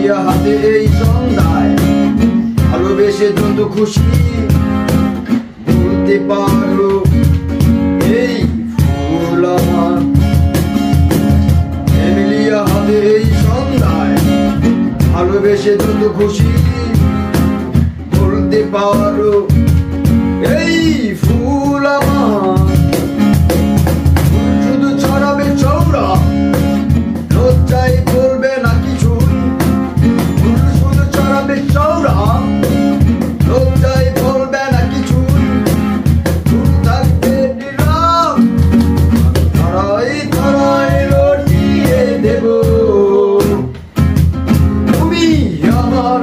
Emilia হাতে এই সন্ধ্যায় ভালোবেসে যত খুশি বলতে পারো এই ফুল আমার। এমিলিয়া হাতে এই সন্ধ্যায় ভালোবেসে যত খুশি বলতে পারো এই ফুল আমার। শুধু ছড়াবে চৌড়া লজ্জায় বলবে না কিছু, শুধু ছড়াবে চৌড়া লজ্জায় বলবে না কিছু, থাকবে নীরব ধরাই ধরাই রটিয়ে দেব তুমি আমার।